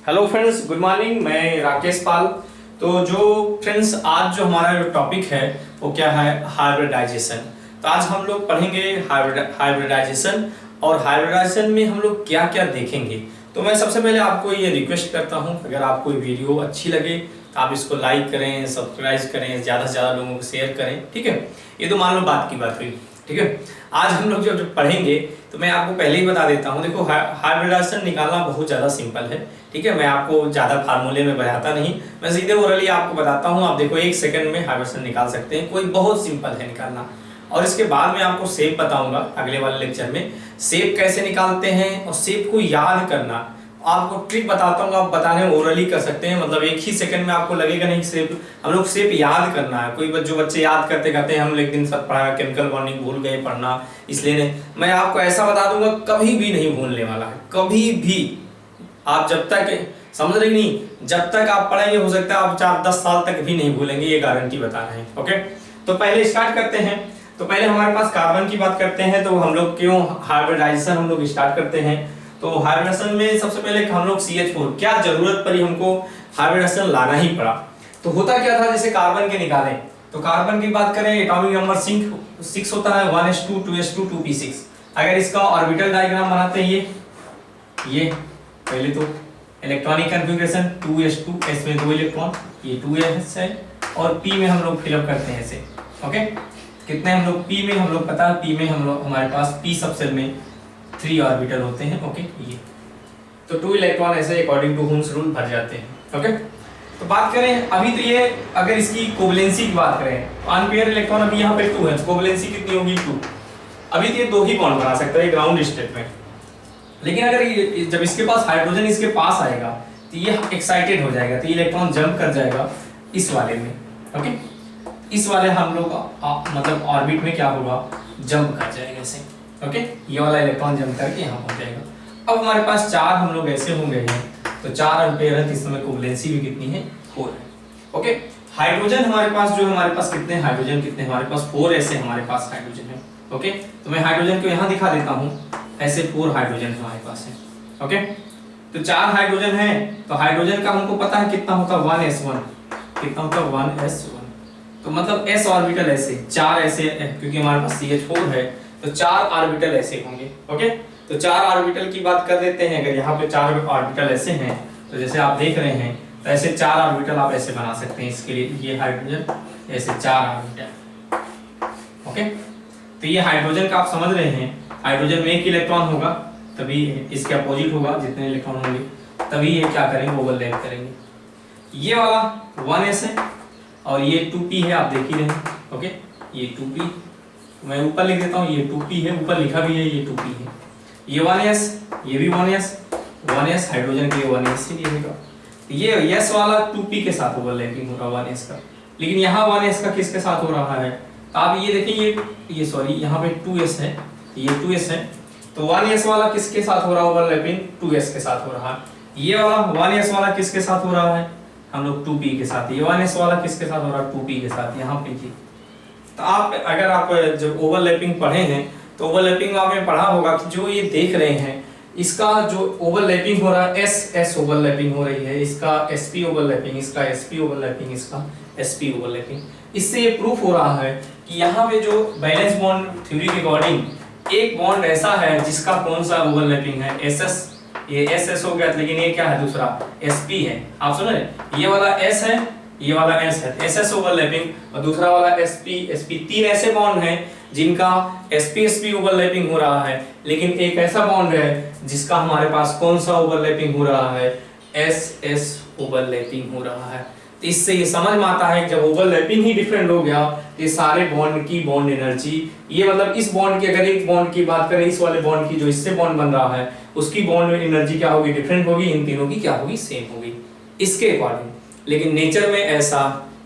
Hello friends, good morning. मैं राकेश पाल। तो जो फ्रेंड्स आज जो हमारा जो टॉपिक है वो क्या है, हाइब्रिडाइजेशन। तो आज हम लोग पढ़ेंगे हाइब्रिडाइजेशन, और हाइब्रिडाइजेशन में हम लोग क्या क्या देखेंगे। तो मैं सबसे पहले आपको ये रिक्वेस्ट करता हूँ, अगर आपको ये वीडियो अच्छी लगे तो आप इसको लाइक करें, सब्सक्राइब करें, ज़्यादा से ज़्यादा लोगों को शेयर करें। ठीक है, ये तो मान लो बात की बात हुई। ठीक है, आज हम लोग जो पढ़ेंगे तो मैं आपको पहले ही बता देता हूँ। देखो, हाइब्रिडाइजेशन निकालना बहुत ज़्यादा सिंपल है। ठीक है, मैं आपको ज़्यादा फार्मूले में बताता नहीं, मैं सीधे ओरली आपको बताता हूँ। आप देखो, 1 सेकंड में हाइब्रिडेशन निकाल सकते हैं, कोई बहुत सिंपल है निकालना। और इसके बाद मैं आपको शेप बताऊंगा अगले वाले लेक्चर में, शेप कैसे निकालते हैं और शेप को याद करना आपको ट्रिक बताता हूँ। आप बताने ओरली कर सकते हैं, मतलब 1 ही सेकंड में आपको लगेगा नहीं शेप, हम लोग शेप याद करना है। कोई जो बच्चे याद करते करते हैं, हम एक दिन सब पढ़ा केमिकल बॉन्डिंग भूल गए पढ़ना, इसलिए नहीं। मैं आपको ऐसा बता दूंगा, कभी भी नहीं भूलने वाला है, कभी भी। आप जब तक समझ रहे नहीं, जब तक आप पढ़ेंगे हो सकता है आप 4-10 साल तक भी नहीं भूलेंगे, ये गारंटी बता रहे हैं। ओके, तो पहले स्टार्ट करते हैं। तो पहले हमारे पास कार्बन की बात करते हैं। तो हम लोग क्यों हाइब्रिडाइजेशन हम लोग स्टार्ट करते हैं। तो हाइब्रिडेशन में सबसे पहले हम लोग CH4 क्या जरूरत पड़ी हमको, हाइब्रिडेशन लाना ही पड़ा। तो होता क्या था, जैसे कार्बन के निकालें तो कार्बन की बात करें, एटॉमिक नंबर 6 होता है, 1s2 2s2 2p6। अगर इसका ऑर्बिटल डायग्राम बनाते हैं, ये पहले तो इलेक्ट्रॉनिक कन्फिग्रेशन 2s2, s में 2 इलेक्ट्रॉन, ये 2s है, और p में हम लोग फिलअप करते हैं ऐसे। ओके, कितने हम लोग p में, हम लोग पता है p में हम लोग हमारे पास p सबसेल में 3 ऑर्बिटल होते हैं। ओके, ये तो 2 इलेक्ट्रॉन ऐसे अकॉर्डिंग टू हुम्स रूल भर जाते हैं। ओके, तो बात करें अभी, तो ये अगर इसकी कोवलेंसी की बात करें, अनपेयर इलेक्ट्रॉन अभी यहाँ पे 2 है, तो कोवलेंसी कितनी होगी 2। अभी तो ये 2 ही बॉन्ड बना सकता है ग्राउंड स्टेट में। लेकिन अगर ये जब इसके पास हाइड्रोजन इसके पास आएगा तो ये एक्साइटेड हो जाएगा, तो ये इलेक्ट्रॉन जंप कर जाएगा इस वाले में। ओके, इस वाले हम लोग मतलब ऑर्बिट में क्या होगा, जंप कर जाएगा ऐसे। ओके, ये वाला इलेक्ट्रॉन जंप करके यहाँ पहुंच जाएगा। अब हमारे पास 4 हम लोग ऐसे होंगे हैं, तो 4 अनपेयर है, तो इस समय कोवलेंसी भी कितनी है, 4 है। ओके, हाइड्रोजन हमारे पास जो हमारे पास कितने हाइड्रोजन कितने हमारे पास 4 ऐसे हमारे पास हाइड्रोजन है। ओके, तो मैं हाइड्रोजन को यहाँ दिखा देता हूँ, ऐसे 4 हाइड्रोजन हमारे पास है। ओके, तो 4 हाइड्रोजन है, तो हाइड्रोजन का हमको पता है कितना होता है, 1s1, कितना होता है 1s1। तो मतलब s ऑर्बिटल ऐसे 4 ऐसे, क्योंकि हमारे पास CH4 है तो 4 ऑर्बिटल ऐसे होंगे। ओके, तो 4 ऑर्बिटल की बात कर देते हैं। अगर यहाँ पे 4 ऑर्बिटल ऐसे हैं, तो जैसे आप देख रहे हैं, तो ऐसे 4 ऑर्बिटल आप ऐसे बना सकते हैं। इसके लिए ये हाइड्रोजन ऐसे 4 ऑर्बिटल। ओके, तो ये हाइड्रोजन का आप समझ रहे हैं, हाइड्रोजन में 1 इलेक्ट्रॉन होगा, तभी इसके अपोजिट होगा, जितने इलेक्ट्रॉन होंगे तभी ये क्या करेंगे, ओवरलैप करेंगे। ये वाला 1s है और ये 2p है, आप देख ही रहे हैं। ओके, ये 2p, मैं ऊपर लिख देता हूँ, ये 2p है, ऊपर लिखा भी है ये 2p है। ये 1s, ये भी 1s हाइड्रोजन के लिए 1s ही लिखेगा। ये s वाला 2p के साथ ओवरलैपिंग हो रहा है 1s का, लेकिन यहाँ 1s का किसके साथ हो रहा है, तो आप ये देखिए, ये सॉरी यहाँ पे 2s है, ये 2s है, तो 1s वाला किसके साथ हो रहा है ओवरलैपिंग, 2s के साथ हो रहा है। ये वाला 1s वाला किसके साथ हो रहा है, हम लोग 2p के साथ। ये 1s वाला किसके साथ हो रहा है, 2p के साथ। यहाँ पे जी, तो आप अगर आप जब ओवरलैपिंग पढ़े हैं तो ओवरलैपिंग आपने पढ़ा होगा कि जो ये देख रहे हैं, इसका जो ओवरलैपिंग हो रहा है, s ओवरलैपिंग हो रही है, इसका sp ओवरलैपिंग, इसका sp ओवरलैपिंग, इसका sp ओवरलैपिंग। इससे ये प्रूफ हो रहा है कि यहाँ पे जो बैलेंस बॉन्ड थ्योरी के अकॉर्डिंग एक बॉन्ड ऐसा है जिसका कौन सा ओवरलैपिंग है, ss, ये ss हो गया, लेकिन ये क्या है, दूसरा sp है। आप सुन रहे, ये वाला s है, ये वाला s है, ss ओवरलैपिंग, और दूसरा वाला sp। 3 ऐसे बॉन्ड हैं जिनका sp ओवरलैपिंग हो रहा है, लेकिन एक ऐसा बॉन्ड है जिसका हमारे पास कौन सा ओवरलैपिंग हो रहा है, ss ओवरलैपिंग हो रहा है। तो इससे ये समझ में आता है कि जब ओवरलैपिंग ही डिफरेंट हो गया, ये सारे बॉन्ड की बॉन्ड एनर्जी, ये मतलब इस बॉन्ड की, अगर एक बॉन्ड की बात करें, इस वाले बॉन्ड की जो इससे बॉन्ड बन रहा है, उसकी बॉन्ड एनर्जी क्या होगी, डिफरेंट होगी, इन तीनों की क्या होगी, सेम होगी इसके अकॉर्डिंग। लेकिन नेचर में ऐसा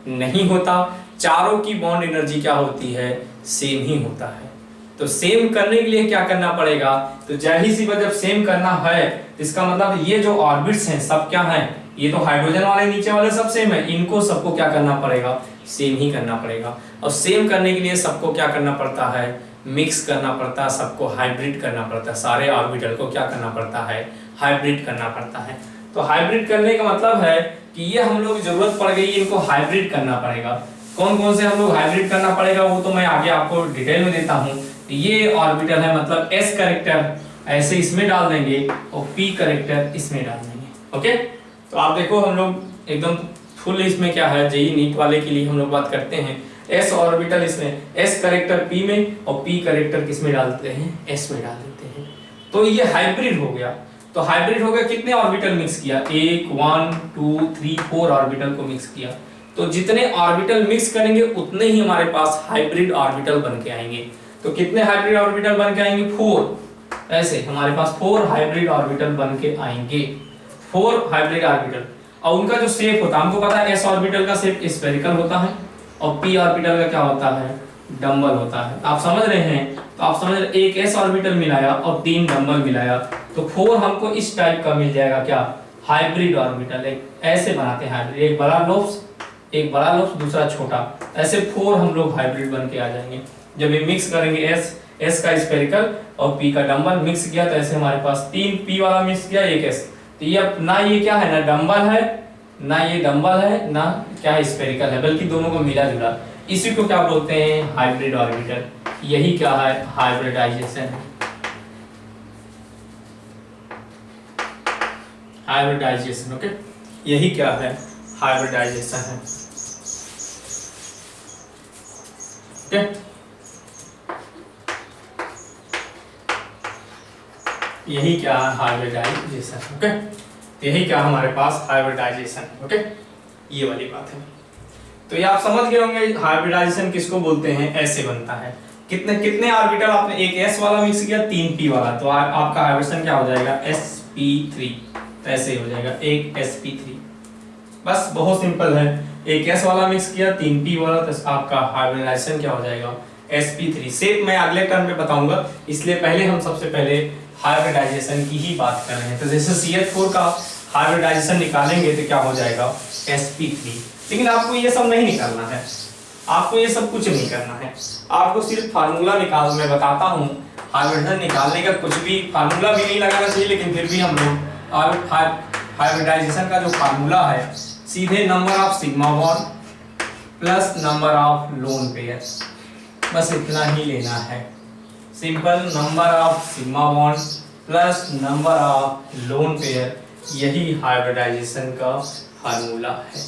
नहीं होता, चारों की बॉन्ड एनर्जी क्या होती है, सेम ही होता है। तो सेम करने के लिए क्या करना पड़ेगा, तो जाहिर सी बात, जब सेम करना है तो इसका मतलब ये जो ऑर्बिट्स हैं सब क्या हैं, ये तो हाइड्रोजन वाले नीचे वाले सब सेम है, इनको सबको क्या करना पड़ेगा, सेम ही करना पड़ेगा। और सेम करने के लिए सबको क्या करना पड़ता है, मिक्स करना पड़ता है, सबको हाइब्रिड करना पड़ता है, सारे ऑर्बिटल को क्या करना पड़ता है, हाइब्रिड करना पड़ता है। तो हाइब्रिड करने का मतलब है कि ये हम लोग जरूरत पड़ गई, इनको हाइब्रिड करना पड़ेगा। कौन कौन से हम लोग हाइब्रिड करना पड़ेगा वो तो मैं आगे आपको डिटेल में देता हूँ। ये ऑर्बिटल है, मतलब s करेक्टर ऐसे इसमें डाल देंगे और p करेक्टर इसमें डाल देंगे। ओके, तो आप देखो हम लोग एकदम फुल इसमें क्या है, जेई नीट वाले के लिए हम लोग बात करते हैं। s ऑर्बिटल इसमें, s करेक्टर p में और p करेक्टर किस में डालते हैं, s में डाल देते हैं। तो ये हाइब्रिड हो गया। तो हाइब्रिड हो गया, कितने ऑर्बिटल मिक्स किया, 1 1 2 3 4 ऑर्बिटल को मिक्स किया। तो जितने ऑर्बिटल मिक्स करेंगे उतने ही हमारे पास हाइब्रिड ऑर्बिटल बन के आएंगे। तो कितने हाइब्रिड ऑर्बिटल बन के आएंगे, 4। ऐसे हमारे पास 4 हाइब्रिड ऑर्बिटल बन के आएंगे, 4 हाइब्रिड ऑर्बिटल। और उनका जो शेप होता है, हमको पता है s ऑर्बिटल का शेप स्फेरिकल होता है और p ऑर्बिटल का क्या होता है, डंबल होता है। आप समझ रहे हैं, तो आप समझ रहे, एक s ऑर्बिटल मिलाया और 3 डंबल मिलाया तो 4 हमको इस टाइप का मिल जाएगा, क्या, हाइब्रिड ऑर्बिटल। एक ऐसे बनाते हैं हाइब्रिड, एक बड़ा लोब्स दूसरा छोटा, ऐसे 4 हम लोग हाइब्रिड बन के आ जाएंगे। जब ये मिक्स करेंगे s का स्फेरिकल और p का डंबल मिक्स किया तो ऐसे हमारे पास 3 p वाला मिक्स किया, एक s। तो ये ना ये क्या है, ना डंबल है, ना ये डंबल है, ना क्या है स्फेरिकल है, बल्कि दोनों को मिला जुला। इसी को क्या बोलते हैं, हाइब्रिड ऑर्बिटल। यही क्या है, हाइब्रिडाइजेशन है। हाइब्रिडाइजेशन, ओके, यही क्या है, हाइब्रिडाइजेशन है। ओके, यही क्या है, हाइब्रिडाइजेशन। ओके, यही क्या हमारे पास हाइब्रिडाइजेशन। ओके, ये वाली बात है। तो ये आप समझ गए होंगे हाइब्रिडाइजेशन किसको बोलते हैं, ऐसे बनता है। कितने कितने ऑर्बिटल, आपने एक s वाला मिक्स किया, 3 p वाला, तो आपका हाइब्रिडेशन क्या हो जाएगा, sp3। तो ऐसे ही हो जाएगा, एक sp3। बस बहुत सिंपल है, एक s वाला मिक्स किया, 3 p वाला, तो आपका हाइब्रिडाइजेशन क्या हो जाएगा, sp3। शेप मैं अगले टर्म में बताऊंगा, इसलिए पहले हम सबसे पहले हाइब्रिडाइजेशन की ही बात कर रहे हैं। तो जैसे CH4 का हाइब्रिडाइजेशन निकालेंगे तो क्या हो जाएगा, sp3। लेकिन आपको ये सब नहीं निकालना है, आपको ये सब कुछ नहीं करना है, आपको सिर्फ फार्मूला निकाल, मैं बताता हूँ हाइब्रिडेशन निकालने का, कुछ भी फार्मूला भी नहीं लगाना चाहिए, लेकिन फिर भी हम लोग हाइब्रिडाइजेशन का जो फार्मूला है, सीधे number of sigma bond plus number of lone pair, बस इतना ही लेना है। Simple, number of sigma bond plus number of lone pair, यही हाइब्रिडाइजेशन का फार्मूला है।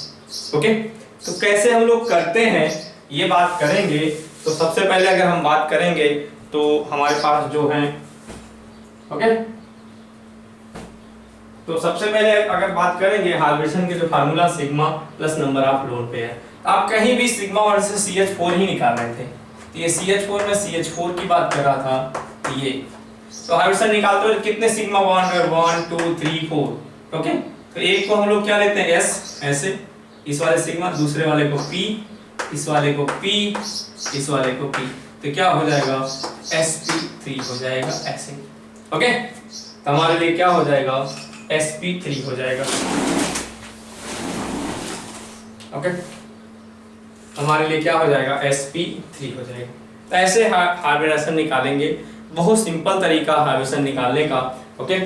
ओके, तो कैसे हम लोग करते हैं ये बात करेंगे। तो सबसे पहले अगर हम बात करेंगे तो हमारे पास जो है, ओके, तो सबसे पहले अगर बात करेंगे हाइब्रिडेशन के जो formula, sigma plus number of lone pair. आप कहीं भी सिग्मा वर्सेस CH4 ही निकाल रहे थे, तो ये CH4 में CH4 की बात कर रहा था ये। तो हाइब्रिडेशन निकालते हुए कितने सिग्मा बॉन्ड, 1 2 3 4। ओके, तो एक को हम लोग क्या लेते हैं, S, ऐसे, इस वाले सिग्मा, दूसरे वाले को P, इस वाले को P, इस वाले को P, तो क्या हो जाएगा, sp3 हो जाएगा ऐसे। ओके, तो हमारे लिए क्या हो जाएगा, sp3 हो जाएगा। ओके, हमारे लिए क्या हो जाएगा, sp3 हो जाएगा। तो ऐसे हाइब्रिडेशन निकालेंगे, बहुत सिंपल तरीका हाइब्रिडेशन निकालने का। ओके,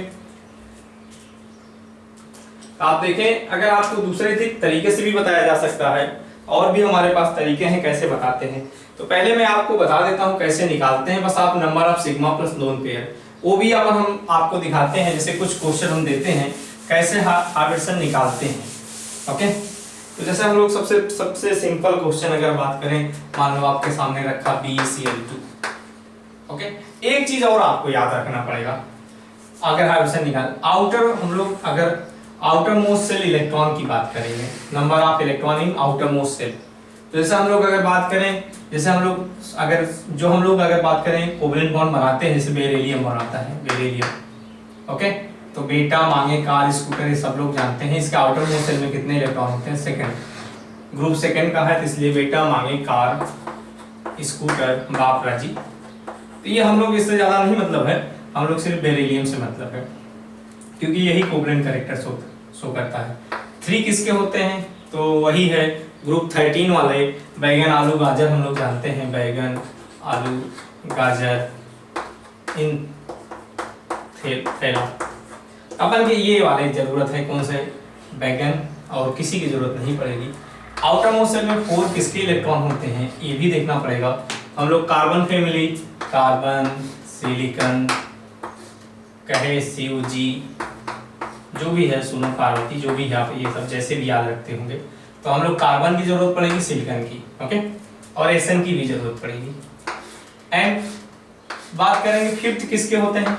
आप देखें, अगर आपको दूसरे तरीके से भी बताया जा सकता है, और भी हमारे पास तरीके हैं कैसे बताते हैं। तो पहले मैं आपको बता देता हूं कैसे निकालते हैं, बस आप number of sigma plus lone pair, वो भी अब हम आपको दिखाते हैं। जैसे कुछ क्वेश्चन हम देते हैं कैसे हाइब्रिडेशन निकालते हैं। ओके, तो जैसे हम लोग सबसे सिंपल क्वेश्चन अगर बात करें, मान लो आपके सामने रखा BeCl2। ओके, एक चीज और आपको याद रखना पड़ेगा अगर हाइब्रिडेशन निकाल, हम लोग अगर आउटर मोस्ट सेल इलेक्ट्रॉन की बात करेंगे, number of electron in outermost shell. तो जैसे हम लोग अगर बात करें, जैसे हम लोग अगर बात करें कोवलेंट बॉन्ड बनाते हैं, जैसे बेरिलियम बनाता है, बेरिलियम। ओके, तो बेटा, मांगे, कार, स्कूटर, ये सब लोग जानते हैं। इसके आउटर मोस्ट सेल में कितने इलेक्ट्रॉन होते हैं, सेकंड, ग्रुप सेकंड का है, तो इसलिए बेटा, मांगे, कार, स्कूटर, बाप, राजी। तो ये हम लोग इससे ज्यादा नहीं मतलब है, हम लोग सिर्फ बेरिलियम से मतलब है, क्योंकि यही कोवलेंट कैरेक्टर शो करता है। 3 किसके होते हैं, तो वही है ग्रुप 13 वाले, बैगन, आलू, गाजर, हम लोग जानते हैं, बैगन, आलू, गाजर, इन थैला। अपन की ये वाले जरूरत है, कौन से, बैगन, और किसी की जरूरत नहीं पड़ेगी। आउटर मोस्ट शेल में 4 किसके इलेक्ट्रॉन होते हैं ये भी देखना पड़ेगा। हम लोग कार्बन फैमिली, कार्बन, सिलिकॉन, कहे CuG, जो भी है, सोनो पार्वती, जो भी है, आप ये सब जैसे भी याद रखते होंगे। तो हम लोग कार्बन की जरूरत पड़ेगी, सिलिकॉन की, ओके, और SN की भी जरूरत पड़ेगी। एंड बात करेंगे फिफ्थ किसके होते हैं।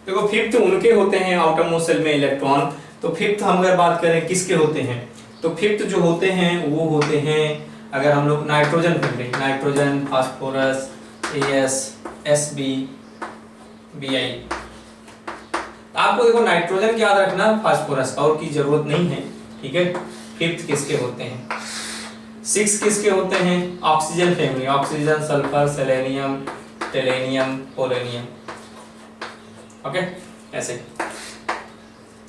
देखो फिफ्थ उनके होते हैं आउटर मोस्ट शेल में इलेक्ट्रॉन। तो फिफ्थ हम अगर बात करें किसके होते हैं, तो फिफ्थ जो होते हैं वो होते हैं, अगर हम लोग nitrogen family, nitrogen, phosphorus, AS, SB, Bi। आपको देखो नाइट्रोजन की याद रखना, फास्फोरस और की जरूरत नहीं है, ठीक है। फिफ्थ किसके होते हैं। 6 किसके होते हैं, oxygen family, oxygen, sulphur, selenium, tellurium, polonium, okay. ऐसे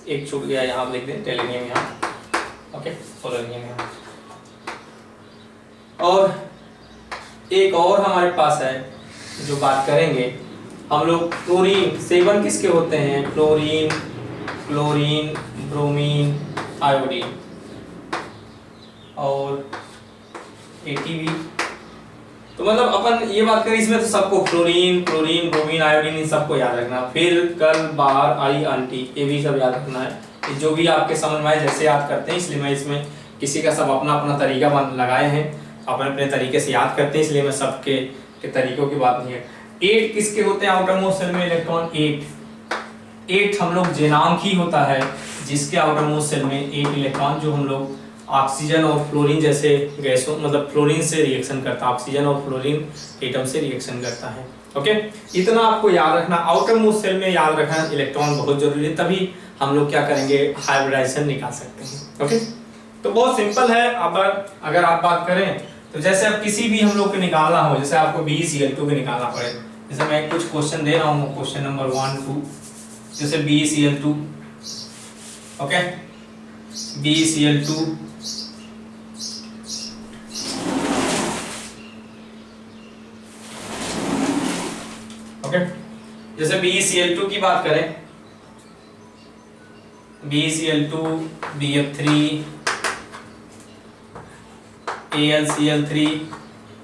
एक छूट गया, यहाँ लिख दें टेलेनियम यहाँ, ओके, पोलोनियम यहाँ। और एक और हमारे पास है जो बात करेंगे हम लोग, क्लोरीन। 7 किसके होते हैं, क्लोरीन, क्लोरीन, ब्रोमीन, आयोडीन और ATB। तो मतलब अपन ये बात करें इसमें तो सबको क्लोरीन, क्लोरीन, ब्रोमीन, आयोडीन, इन सबको याद रखना। फिर कल, बार, आई, आंटी, ये भी सब याद रखना है। जो भी आपके समझ में आए जैसे याद करते हैं, इसलिए मैं इसमें किसी का सब अपना अपना तरीका लगाए हैं, अपने अपने तरीके से याद करते हैं, इसलिए मैं सबके के तरीकों की बात नहीं है। 8 किसके होते हैं आउटर मोस्ट शेल में इलेक्ट्रॉन, 8 हम लोग जेनांक ही होता है जिसके आउटर मोस्ट शेल में 8 इलेक्ट्रॉन, जो हम लोग ऑक्सीजन और फ्लोरीन जैसे गैसों, मतलब फ्लोरीन से रिएक्शन करता है, ऑक्सीजन और फ्लोरीन एटम से रिएक्शन करता है, ओके। इतना आपको याद रखना, आउटर मोस्ट शेल में याद रखना इलेक्ट्रॉन बहुत जरूरी है, तभी हम लोग क्या करेंगे, हाइब्रिडाइजेशन निकाल सकते हैं, ओके। तो बहुत सिंपल है। अब अगर आप बात करें तो जैसे अब किसी भी हम लोग को निकालना हो, जैसे आपको BeCl2 भी निकालना पड़े, जैसे मैं कुछ क्वेश्चन दे रहा हूँ, क्वेश्चन नंबर 1, 2, जैसे BeCl2, ओके, BeCl2 ओके, जैसे BeCl2 की बात करें, BeCl2, BF3, AlCl3,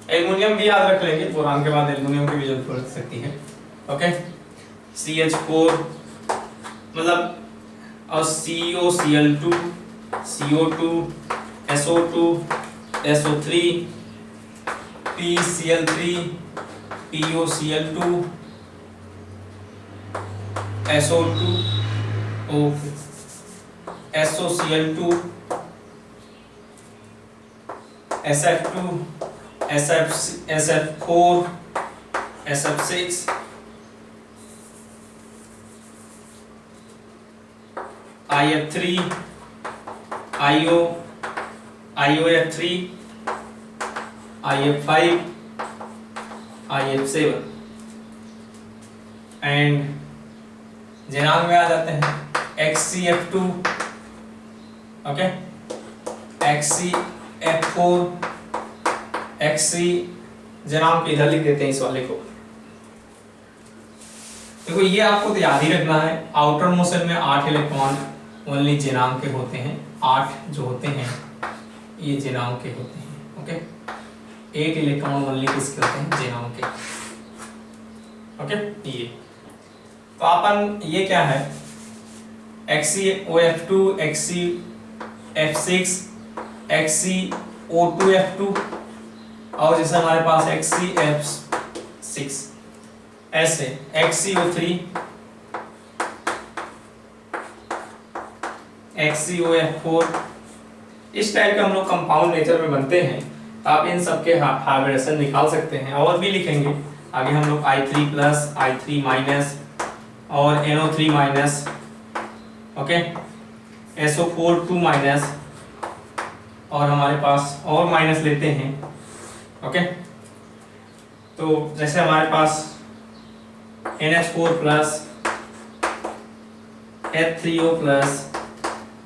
एल्युमिनियम भी याद रख लेंगे, बोरान के बाद एल्युमिनियम की भी जरूरत पड़ सकती है, ओके, CH4, मतलब और COCl2, CO2, SO2, SO3, PCl3, POCl2, SO2, SOCl2, SF2, SF4, SF6, IF3, IOF3, IF5, IF7 and जेनांक में आ जाते हैं XCF2, ओके, XCF4, XC, जेनांक इधर लिख देते हैं इस वाले को। देखो ये आपको तो याद ही रखना है, आउटर मोस्ट शेल में 8 इलेक्ट्रॉन ओनली जेनांक के होते हैं, 8 जो होते हैं ये जेनांक के होते हैं, ओके। 8 इलेक्ट्रॉन ओनली किसके होते हैं, जेनांक के, ओके। ये तो अपन ये क्या है, XCOF2, XCF6, XCO2F2 और जैसे हमारे पास XCF6, ऐसे XCO3, XCOF4, इस टाइप के हम लोग कंपाउंड नेचर में बनते हैं। तो आप इन सब के हाइब्रिडेशन निकाल सकते हैं, और भी लिखेंगे आगे हम लोग I3+, I3- और NO3-, ओके, SO4 2-, और हमारे पास और माइनस लेते हैं, ओके। तो जैसे हमारे पास NH4+, H3O+,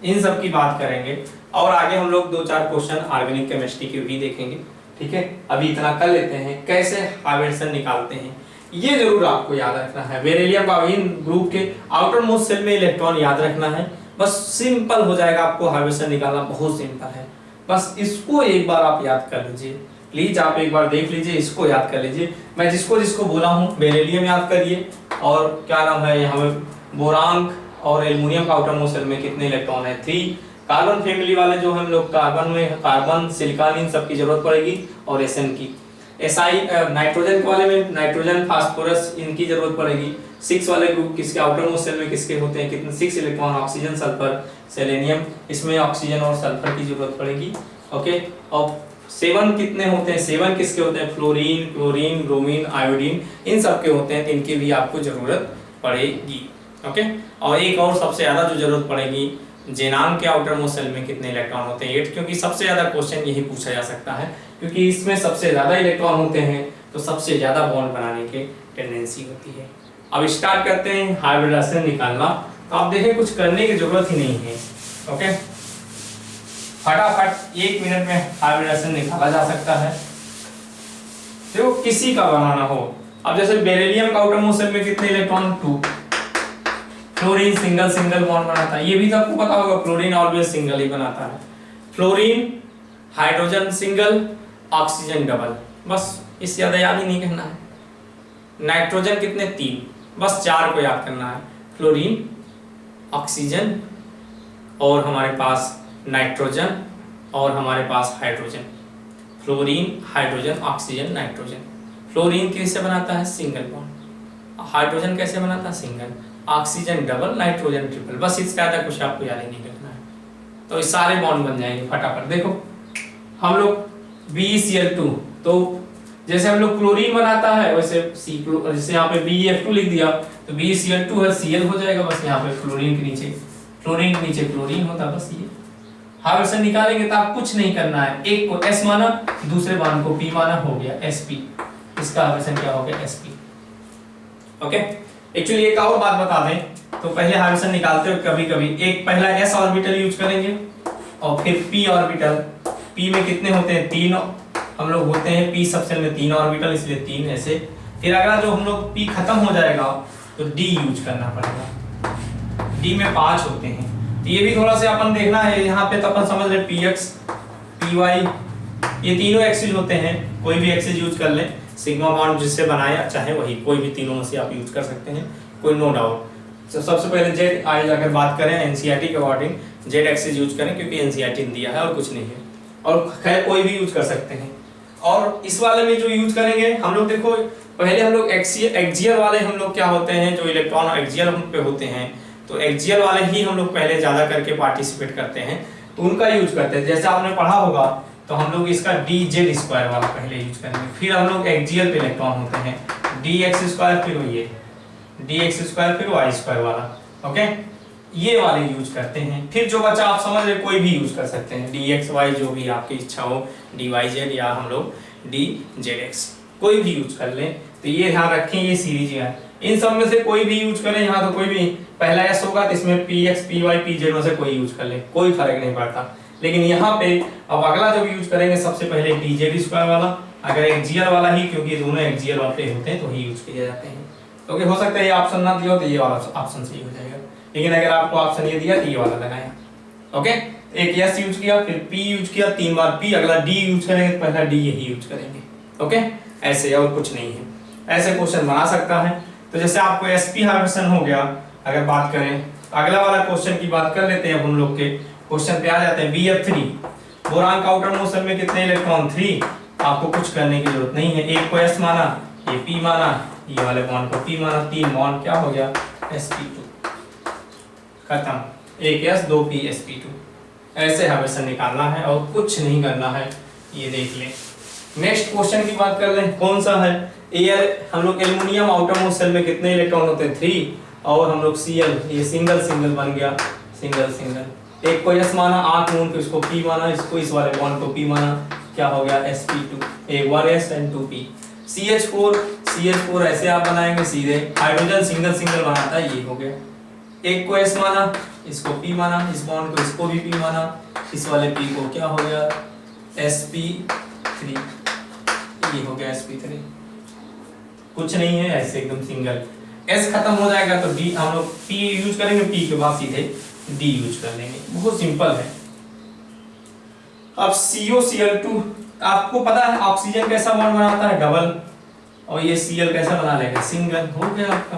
इन सब की बात करेंगे, और आगे हम लोग 2-4 क्वेश्चन ऑर्गेनिक केमिस्ट्री के भी देखेंगे, ठीक है। अभी इतना कर लेते हैं, कैसे हाइब्रिडेशन निकालते हैं। ये जरूर आपको याद रखना है। बेरिलियम का इन ग्रुप के आउटर मोस्ट सेल में इलेक्ट्रॉन याद रखना है, बस सिंपल हो जाएगा, आपको हाइब्रिडेशन निकालना बहुत सिंपल है। बस इसको एक बार आप याद कर लीजिए, प्लीज आप एक बार देख लीजिए, इसको याद कर लीजिए। मैं जिसको जिसको बोला हूँ, बेरिलियम याद करिए, और क्या नाम है यहाँ पे बोरान और एल्युमिनियम का आउटर मोस्ट सेल में कितने इलेक्ट्रॉन है 3। कार्बन फैमिली वाले जो हम लोग कार्बन में कार्बन सिलिकॉन इन सब की जरूरत पड़ेगी, और एसएन की। एसआई नाइट्रोजन वाले में नाइट्रोजन फास्फोरस इनकी जरूरत पड़ेगी। 6 वाले ग्रुप किसके आउटर मोस्ट सेल में किसके होते हैं, कितने 6 इलेक्ट्रॉन, ऑक्सीजन सल्फर सेलेनियम, इसमें ऑक्सीजन और सल्फर की जरूरत पड़ेगी। ओके, और 7 कितने होते हैं, 7 किसके होते हैं, फ्लोरीन, क्लोरीन, ब्रोमीन, आयोडीन, इन सब के होते हैं, तो इनकी भी आपको जरूरत पड़ेगी। ओके, और एक और सबसे ज्यादा जो जरूरत पड़ेगी, जेनान के आउटर मोस्ट सेल में कितने इलेक्ट्रॉन होते हैं 8, क्योंकि सबसे ज्यादा क्वेश्चन यही पूछा जा सकता है, क्योंकि इसमें सबसे ज्यादा इलेक्ट्रॉन होते हैं, तो सबसे ज्यादा बॉन्ड बनाने की टेंडेंसी होती है। अब स्टार्ट करते हैं हाइब्रिडेशन निकालना। तो आप देखें कुछ करने की जरूरत ही नहीं है। ओके, फटाफट 1 मिनट में हाइब्रिडेशन निकाला जा सकता है। देखो किसी का बनाना हो, अब जैसे बेरिलियम का आउटर मोस्ट सेल में कितने electron 2, fluorine single single bond बनाता है, ये भी तो आपको पता होगा, फ्लोरीन ऑलवेज सिंगल ही बनाता है। Fluorine hydrogen single, oxygen double, बस इससे ज्यादा याद ही नहीं करना है। नाइट्रोजन कितने 3, बस 4 को याद करना है, फ्लोरीन, ऑक्सीजन, और हमारे पास नाइट्रोजन, और हमारे पास hydrogen. Fluorine, hydrogen, oxygen, nitrogen. Fluorine किससे बनाता है, सिंगल बॉन्ड। हाइड्रोजन कैसे बनाता है, single. Oxygen double, nitrogen triple, बस इससे ज्यादा कुछ आपको याद ही नहीं करना है। तो इस सारे बॉन्ड बन जाएंगे फटाफट। देखो हम लोग BeCl2, तो जैसे हम लोग क्लोरीन बनाता है वैसे जैसे यहाँ पे BeF2 लिख दिया, तो BeCl2 है, Cl हो जाएगा, बस यहाँ पे फ्लोरीन के नीचे क्लोरीन होता, बस ये हाइब्रिडेशन निकालेंगे। तो आप कुछ नहीं करना है, एक को S माना, दूसरे बॉन्ड को P माना, हो गया Sp, इसका हाइब्रिडेशन क्या हो गया, Sp। ओके, एक्चुअली एक और बात बता दें, तो पहले हाइब्रिडेशन निकालते हो कभी कभी एक पहला s ऑर्बिटल यूज करेंगे, और फिर p ऑर्बिटल। p में कितने होते हैं, 3 हम लोग होते हैं, p सब सेल में 3 ऑर्बिटल, इसलिए 3 ऐसे। फिर अगला जो हम लोग p खत्म हो जाएगा तो d यूज करना पड़ेगा, d में 5 होते हैं। तो ये भी थोड़ा सा अपन देखना है, यहाँ पे तो अपन समझ रहे px py ये तीनों एक्सिस होते हैं, कोई भी एक्सिस यूज कर लें, सिग्मा बॉन्ड जिससे बनाया चाहे वही, कोई भी तीनों में से आप यूज कर सकते हैं, कोई नो डाउट। तो सबसे पहले जेड आज अगर बात करें एनसीईआरटी के अकॉर्डिंग जेड एक्सिस यूज करें, क्योंकि एनसीईआरटी ने दिया है और कुछ नहीं है, और खैर कोई भी यूज कर सकते हैं। और इस वाले में जो यूज करेंगे हम लोग, देखो पहले हम लोग एक्सियल वाले हम लोग क्या होते हैं, जो इलेक्ट्रॉन एक्सियल पे होते हैं, तो एक्सियल वाले ही हम लोग पहले ज्यादा करके पार्टिसिपेट करते हैं, तो उनका यूज करते हैं। जैसे आपने पढ़ा होगा, तो हम लोग इसका dz² वाला पहले यूज करेंगे, फिर हम लोग एक्सियल पे इलेक्ट्रॉन होते हैं dx², फिर ये dx² फिर y² वाला। ओके, ये वाले यूज करते हैं। फिर जो बचा आप समझ रहे, कोई भी यूज कर सकते हैं, dxy जो भी आपकी इच्छा हो, dyz या हम लोग dzx, कोई भी यूज कर लें। तो ये ध्यान रखें, ये सीरीज है, इन सब में से कोई भी यूज करें, यहाँ तो कोई भी पहला s होगा तो इसमें px py pz में से कोई यूज कर ले, कोई फर्क नहीं पड़ता। लेकिन यहाँ पे अब अगला जब यूज करेंगे सबसे पहले dz² वाला, अगर एक्सियल वाला ही, क्योंकि दोनों एक्सियल वाले होते हैं तो ही यूज किए जाते हैं। क्योंकि हो सकता है ये ऑप्शन ना दिया हो तो ये वाला ऑप्शन सही हो जाएगा, लेकिन अगर आपको ऑप्शन ये दिया तो ये वाला लगाया। ओके, एक s यूज किया, फिर p यूज किया, 3 बार p, अगला d यूज करेंगे, पहला d यही यूज करेंगे। ओके, ऐसे और कुछ नहीं है, ऐसे क्वेश्चन बना सकता है। तो जैसे आपको sp हाइब्रिडेशन हो गया, अगर बात करें अगला वाला क्वेश्चन की बात कर लेते हैं हम लोग के क्वेश्चन पे आ जाते हैं। BF3 बोरान का आउटर मोस्ट सेल में कितने इलेक्ट्रॉन 3, आपको कुछ करने की जरूरत नहीं है, एक को s माना, ये p माना, ये वाले बॉन्ड को p माना, 3 बॉन्ड क्या हो गया sp2, खत्म, एक s 2 p sp2। ऐसे हाइब्रिडेशन निकालना है और कुछ नहीं करना है, ये देख लें। नेक्स्ट क्वेश्चन की बात कर लें, कौन सा है, एयर हम लोग एल्युमिनियम आउटर मोस्ट सेल में कितने इलेक्ट्रॉन होते हैं 3, और हम लोग Cl ये सिंगल सिंगल बन गया, सिंगल सिंगल, एक को s माना, 8 मून को इसको p माना, इसको इस वाले बॉन्ड को p माना, क्या हो गया sp2, एक 1s एंड 2p। CH4 ऐसे आप बनाएंगे सीधे, हाइड्रोजन सिंगल सिंगल बनाता है, ये हो गया, एक को s माना, इसको p माना, इस बॉन्ड को इसको भी p माना, इस वाले p को क्या हो गया sp3, ये हो गया sp3। कुछ नहीं है, ऐसे एकदम सिंगल। S खत्म हो जाएगा तो D हम लोग P यूज करेंगे, P के बाद सीधे D यूज कर लेंगे, बहुत सिंपल है। अब COCl2, आपको पता है ऑक्सीजन कैसा बॉन्ड बनाता है, डबल, और ये Cl कैसा बना लेगा, सिंगल। हो गया आपका।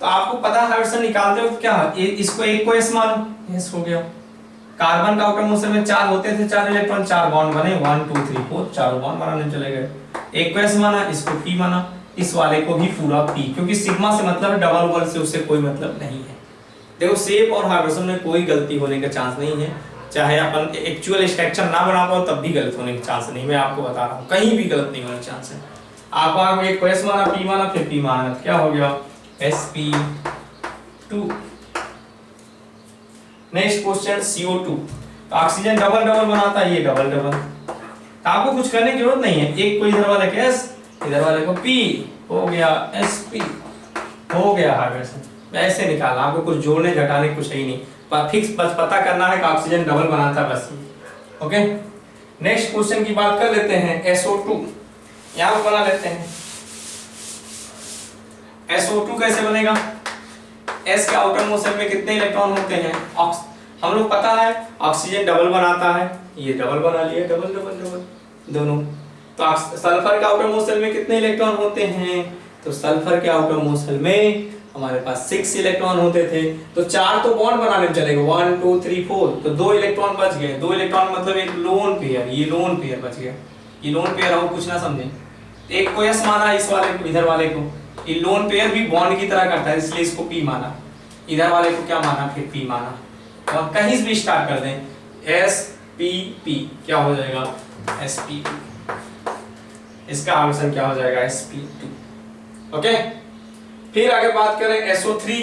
तो आपको पता है हाइड्रोजन निकालते हो क्या, इसको एक को S मानो, S हो गया। कार्बन का आउटर मोशन में 4 होते थे, 4 इलेक्ट्रॉन, 4 बॉन्ड बने, 1 2 3 4, चारों बॉन्ड बनाने चले गए। एक को S माना, इसको P माना, इस वाले को भी पूरा P, क्योंकि सिग्मा से मतलब है, डबल वर्ड से उससे कोई मतलब नहीं है। देखो शेप और हाइड्रोजन में कोई गलती होने का चांस नहीं है, चाहे अपन एक्चुअल स्ट्रक्चर ना बना पाओ तब भी गलत होने का चांस नहीं, मैं आपको बता रहा हूँ, कहीं भी गलत नहीं होने का चांस है। आप एक को S माना, P माना, फिर P माना, क्या हो गया, sp2। नेक्स्ट क्वेश्चन CO2, तो ऑक्सीजन डबल डबल बनाता है, ये डबल डबल, तो आपको कुछ करने की जरूरत नहीं है, एक को इधर वाले को S, इधर वाले को P, हो गया sp, हो गया हाइड्रोजन। ऐसे निकालना, आपको कुछ जोड़ने घटाने कुछ ही नहीं, फिक्स बस पता करना है कि ऑक्सीजन डबल बनाता है, बस। ओके, नेक्स्ट क्वेश्चन की बात कर लेते हैं, SO2, यहां पर बना लेते हैं। SO2 कैसे बनेगा, S के आउटर मोशन में कितने इलेक्ट्रॉन होते हैं, हम लोग पता है ऑक्सीजन डबल बनाता है, ये डबल बना लिया, डबल डबल डबल दोनों। तो सल्फर के आउटर मोशन में कितने इलेक्ट्रॉन होते हैं, तो सल्फर के आउटर मोशन में हमारे पास 6 इलेक्ट्रॉन होते थे, तो 4 तो बॉन्ड बनाने में चलेगा, 1 2 3 4, तो 2 इलेक्ट्रॉन बच गए। 2 इलेक्ट्रॉन मतलब एक लोन पेयर, ये लोन पेयर बच गया, ये लोन पेयर हो, कुछ ना समझे। एक को S माना, इस वाले को, इधर वाले को, ये लोन पेयर भी बॉन्ड की तरह करता है, इसलिए इसको P माना, इधर वाले को क्या माना, फिर P माना, और कहीं भी स्टार्ट कर दें, spp, क्या हो जाएगा, sp2, इसका आंसर क्या हो जाएगा, sp2। ओके, फिर आगे बात करें SO3,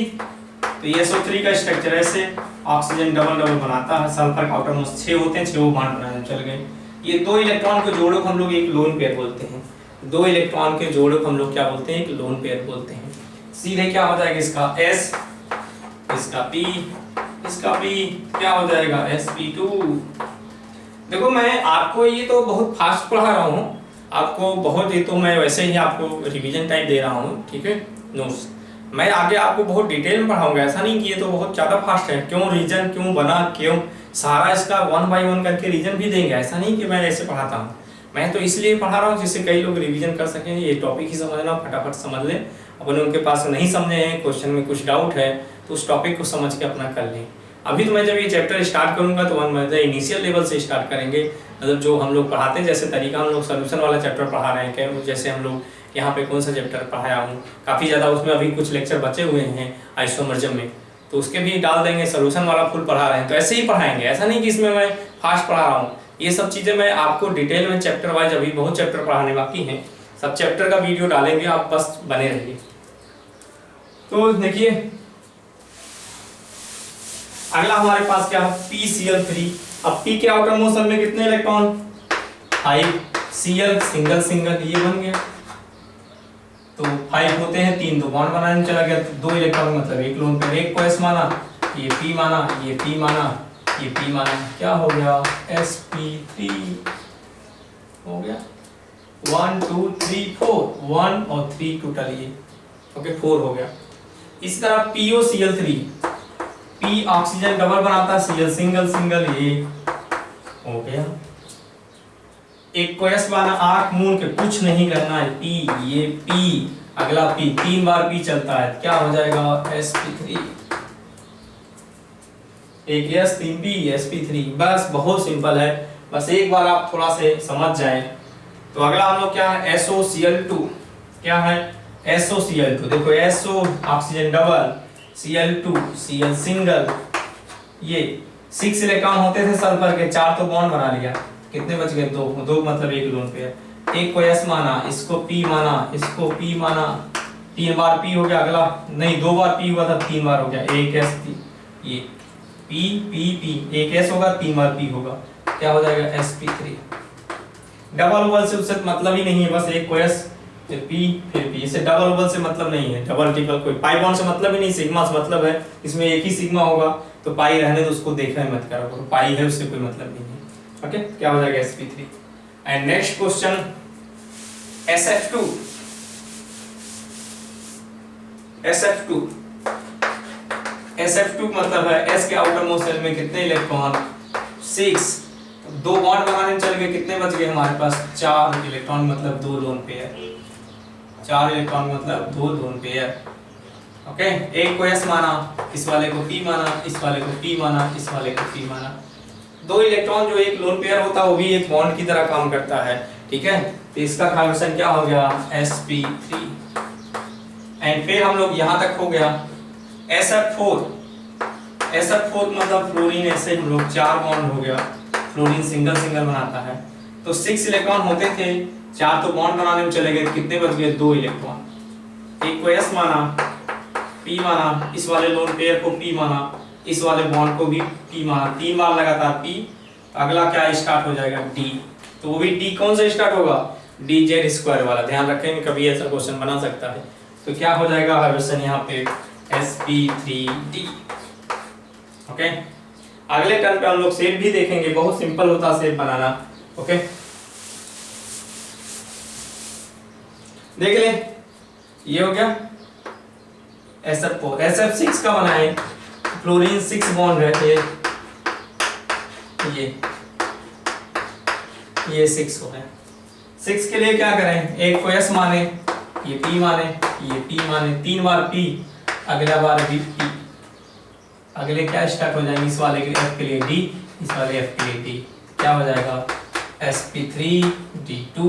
तो ये SO3 का स्ट्रक्चर ऐसे, ऑक्सीजन डबल डबल बनाता है, सल्फर का आउटर मोस्ट 6 होते हैं, 6 बॉन्ड बनाने चल गए। ये 2 इलेक्ट्रॉन के जोड़े को हम लोग एक लोन पेयर बोलते हैं, 2 इलेक्ट्रॉन के जोड़े को हम लोग क्या बोलते हैं, एक लोन पेयर बोलते हैं। सीधे क्या हो जाएगा, इसका S, इसका P, इसका P, क्या हो जाएगा, sp2। देखो मैं आपको ये तो बहुत फास्ट पढ़ा रहा हूँ, आपको बहुत, ये तो मैं वैसे ही आपको रिवीजन टाइप दे रहा हूँ, ठीक है, नोट्स। मैं आगे आपको बहुत डिटेल में पढ़ाऊंगा, ऐसा नहीं कि ये तो बहुत ज़्यादा फास्ट है, क्यों रीजन क्यों बना, क्यों सारा इसका 1 बाय 1 करके रीजन भी देंगे, ऐसा नहीं कि मैं ऐसे पढ़ाता हूँ। मैं तो इसलिए पढ़ा रहा हूँ जिससे कई लोग रिवीजन कर सकें, ये टॉपिक ही समझना, फटाफट समझ लें। अपन उनके पास नहीं समझे हैं, क्वेश्चन में कुछ डाउट है, तो उस टॉपिक को समझ के अपना कर लें। अभी तो मैं जब ये चैप्टर स्टार्ट करूंगा तो इनिशियल लेवल से स्टार्ट करेंगे, मतलब जो हम लोग पढ़ाते हैं, जैसे तरीका हम लोग सोल्यूशन वाला चैप्टर पढ़ा रहे हैं, क्या जैसे हम लोग यहाँ पे कौन सा चैप्टर पढ़ाया हूँ, काफ़ी ज़्यादा उसमें अभी कुछ लेक्चर बचे हुए हैं आइसोमर्जम में, तो उसके भी डाल देंगे। सोल्यूशन वाला फुल पढ़ा रहे हैं, तो ऐसे ही पढ़ाएंगे, ऐसा नहीं कि इसमें मैं फास्ट पढ़ा रहा हूँ। ये सब चीज़ें मैं आपको डिटेल में चैप्टर वाइज, अभी बहुत चैप्टर पढ़ाने बाकी हैं, सब चैप्टर का वीडियो डालेंगे, आप बस बने रहिए। तो देखिए अगला हमारे पास क्या है, PCl3। अब P के आउटर मोशन में कितने इलेक्ट्रॉन, 5, Cl सिंगल सिंगल, ये बन गया, तो 5 होते हैं, 3 तो बॉन्ड बनाने चला गया, तो 2 इलेक्ट्रॉन मतलब एक लोन पेयर, एक को S माना, ये P माना, ये P माना, ये P माना, क्या हो गया, sp3 हो गया। 1 2 3 4, 1 और 3 टोटल, ये ओके 4 हो गया। इसी तरह POCl3, P ऑक्सीजन डबल बनाता है, Cl सिंगल सिंगल, ये हो गया। एक को S माना, आंख मूंद के कुछ नहीं करना है, P, ये P, अगला P, 3 बार P चलता है, क्या हो जाएगा, sp3। एक S 3 P, sp3, बस बहुत सिंपल है, बस एक बार आप थोड़ा से समझ जाएं। तो अगला हम लोग क्या है, SOCl2, क्या है, SOCl2, देखो SO oxygen double, Cl2 Cl single, ये 6 इलेक्ट्रॉन होते थे सल्फर के, 4 तो बॉन्ड बना लिया, कितने बच गए, 2 मतलब एक लोन पेयर। एक को S माना, इसको P माना, इसको P माना, 3 बार P हो गया, अगला नहीं 2 बार P हुआ था, 3 बार हो गया, एक S, ये P P P, एक S होगा, 3 बार P होगा, क्या हो जाएगा, sp3। डबल ओवल से उससे मतलब ही नहीं है, बस एक को S फिर P फिर P, इसे डबल ओवल से मतलब नहीं है, डबल ट्रिपल कोई पाई बॉन्ड से मतलब ही नहीं, सिग्मा से मतलब है, इसमें एक ही सिग्मा होगा, तो पाई रहने तो उसको देखना ही मत करो, पाई है उससे कोई मतलब नहीं है। ओके, क्या हो जाएगा, sp3। And next question, SF2 SF2 SF2 मतलब है S के आउटर मोस्ट शेल में कितने इलेक्ट्रॉन 6, दो बॉन्ड बनाने में चल गए, कितने बच गए हमारे पास 4 इलेक्ट्रॉन मतलब 2 लोन पेयर, 4 इलेक्ट्रॉन मतलब 2 लोन पेयर। ओके, एक को S माना, इस वाले को P माना, इस वाले को P माना, इस वाले को P माना। 2 इलेक्ट्रॉन जो एक लोन पेयर होता है वो भी एक बॉन्ड की तरह काम करता है, ठीक है। तो इसका कार्बोनेशन क्या हो गया sp3। एंड फिर हम लोग यहाँ तक हो गया SF4 मतलब फ्लोरीन, ऐसे हम लोग 4 बॉन्ड हो गया, फ्लोरीन सिंगल सिंगल बनाता है। तो 6 इलेक्ट्रॉन होते थे, 4 तो बॉन्ड बनाने में चले गए, कितने बच गए 2 इलेक्ट्रॉन। एक को S माना, P माना, इस वाले लोन पेयर को P माना, इस वाले बॉन्ड को भी P माना, 3 बार लगातार P। अगला क्या स्टार्ट हो जाएगा D, तो वो भी D कौन सा स्टार्ट होगा dz² वाला, ध्यान रखेंगे कभी ऐसा क्वेश्चन बना सकता है। तो क्या हो जाएगा हाइड्रोजन यहाँ पे sp3d। ओके, अगले टर्न पे हम लोग शेप भी देखेंगे, बहुत सिंपल होता है शेप बनाना। ओके, देख ले, ये हो गया SF4। SF6 का बनाए, फ्लोरीन 6 बॉन्ड रहते, ये 6 हो गए। 6 के लिए क्या करें, एक को S माने, ये P माने, ये P माने, 3 बार P, अगला बार भी P। अगले क्या स्टार्ट हो जाएंगे, इस वाले के लिए F के लिए D, इस वाले F के लिए D, क्या हो जाएगा sp3d2।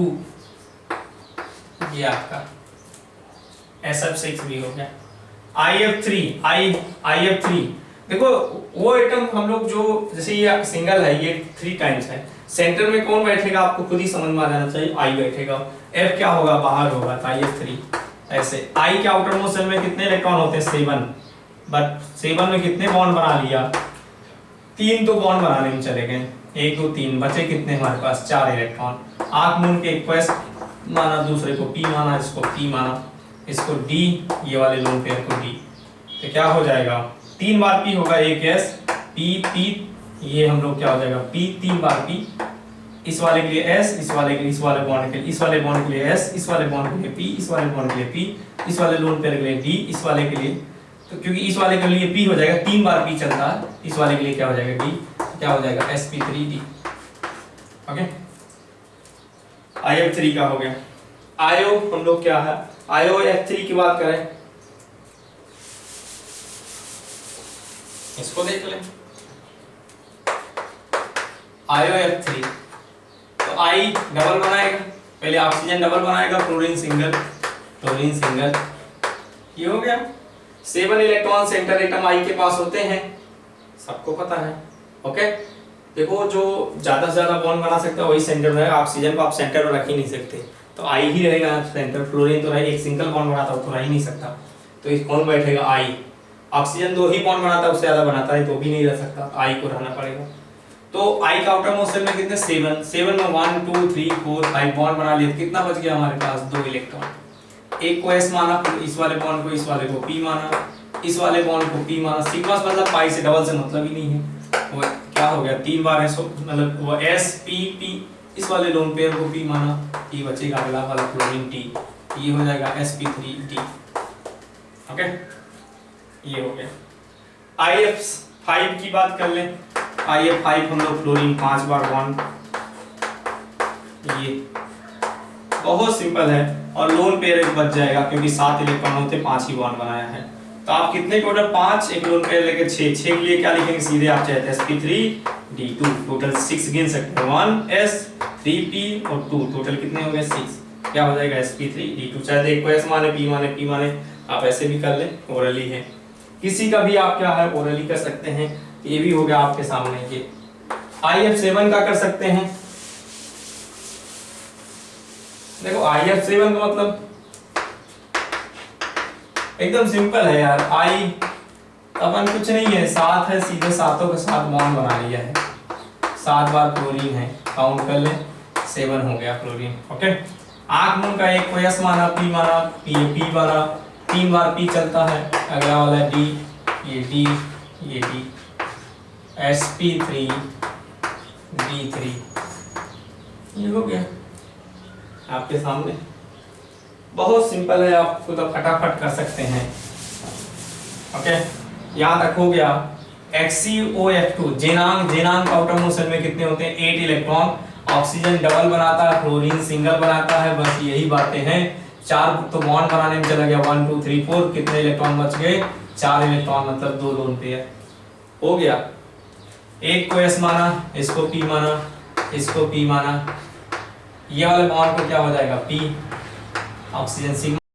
ये आपका SF6 भी हो गया। IF3 देखो वो एटम हम लोग जो, जैसे ये सिंगल है, ये 3 टाइम्स है, सेंटर में कौन बैठेगा आपको खुद ही समझ में आ जाना चाहिए, I बैठेगा। F क्या होगा, बाहर होगा, तो IF3 ऐसे। I के आउटर मोस्ट शेल में कितने इलेक्ट्रॉन होते हैं 7, बट 7 में कितने बॉन्ड बना लिया, 3 तो बॉन्ड बनाने में चले गए, 1 2 3 बचे कितने हमारे पास 4 इलेक्ट्रॉन। आंख मूंद के एक को S माना, दूसरे को P माना, इसको P माना, इसको D, ये वाले लोन पेयर को D। तो क्या हो जाएगा 3 बार P होगा, एक S P, ये हम लोग क्या हो जाएगा P, 3 बार P, इस वाले के लिए S, इस वाले बॉन्ड के लिए, इस वाले बॉन्ड के लिए S, इस वाले बॉन्ड के लिए P, इस वाले बॉन्ड के लिए P, इस वाले लोन पेयर के लिए D, इस वाले के लिए, तो क्योंकि इस वाले के लिए P हो जाएगा, 3 बार P चलता है, इस वाले के लिए क्या हो जाएगा D, क्या हो जाएगा sp3d। ओके, IF3 का हो गया। आयो हम लोग क्या है, IOF3 की बात करें, इसको देख लें, IOF3 तो I डबल बनाएगा, पहले ऑक्सीजन डबल बनाएगा, फ्लोरीन सिंगल, ये हो गया। 7 इलेक्ट्रॉन सेंटर एटम I के पास होते हैं, सबको पता है। ओके, देखो जो ज्यादा से ज्यादा बॉन्ड बना सकता है वही सेंटर में, ऑक्सीजन को आप सेंटर में रख ही नहीं सकते, तो I ही रहेगा सेंटर। फ्लोरीन तो एक सिंगल बॉन्ड बनाता है तो रह ही नहीं सकता, तो इस कौन बैठेगा I। ऑक्सीजन 2 ही बॉन्ड बनाता है, उससे ज्यादा बनाता है तो भी नहीं रह सकता, तो I को रहना पड़ेगा। तो I का आउटर मोस्ट शेल में कितने 7 में 1 2 3 4 5 बॉन्ड बना लिए, कितना बच गया हमारे पास 2 इलेक्ट्रॉन। एक को S माना, इस वाले बॉन्ड को, इस वाले को P माना, इस वाले बॉन्ड को P माना, सिग्मा मतलब पाई से डबल से मतलब ही नहीं है, वो क्या हो गया 3 बार S, मतलब वो S P P, इस वाले लोन पेयर को P माना, T बचेगा, अगला वाला फ्लोरीन T, ये हो जाएगा sp3d। ओके, ये हो गया। IF5 की बात कर लें, IF5 हम लोग फ्लोरीन 5 बार बॉन्ड, ये बहुत सिंपल है, और लोन पेयर एक बच जाएगा क्योंकि 7 इलेक्ट्रॉन होते 5 ही बॉन्ड बनाया है, तो आप कितने टोटल 5, एक लोन पेयर लेके 6 के लिए क्या लिखेंगे सीधे आप चाहते हैं sp3d2, टोटल 6 गिन सकते हैं, 1 S 3 P और 2, टोटल कितने हो गए 6, क्या हो जाएगा sp3d2। चाहे एक को S माने P माने आप ऐसे भी कर लें, ओरली है, किसी का भी आप क्या है ओरली कर सकते हैं। ये भी हो गया आपके सामने। ये IF7 का कर सकते हैं, देखो IF7 का मतलब एकदम सिंपल है यार, अपन कुछ नहीं है, 7 है, सीधे 7 के साथ बॉन्ड बना लिया है, 7 बार क्लोरीन है, काउंट कर ले 7 हो गया क्लोरीन। ओके, आंख मूंद का एक को S माना, P माना, P माना, 3 बार P चलता है, अगला वाला D, ये D, ये D, sp3d3, ये हो गया आपके सामने। बहुत सिंपल है, आप खुद फटाफट कर सकते हैं। ओके, याद रखोगे आप HCOF2 जेनांग आउटर मोशन में कितने होते हैं? 8 इलेक्ट्रॉन। ऑक्सीजन डबल बनाता है, फ्लोरीन सिंगल बनाता है, बस यही बातें हैं। 4 तो बॉन्ड बनाने में चला गया, 1 2 3 4, कितने इलेक्ट्रॉन बच गए? 4 इलेक्ट्रॉन, मतलब 2 लोन पेयर हो गया। एक को S माना, इसको P माना, इसको P माना, ये वाले बॉन्ड को क्या हो जाएगा? P। Oxygen sigma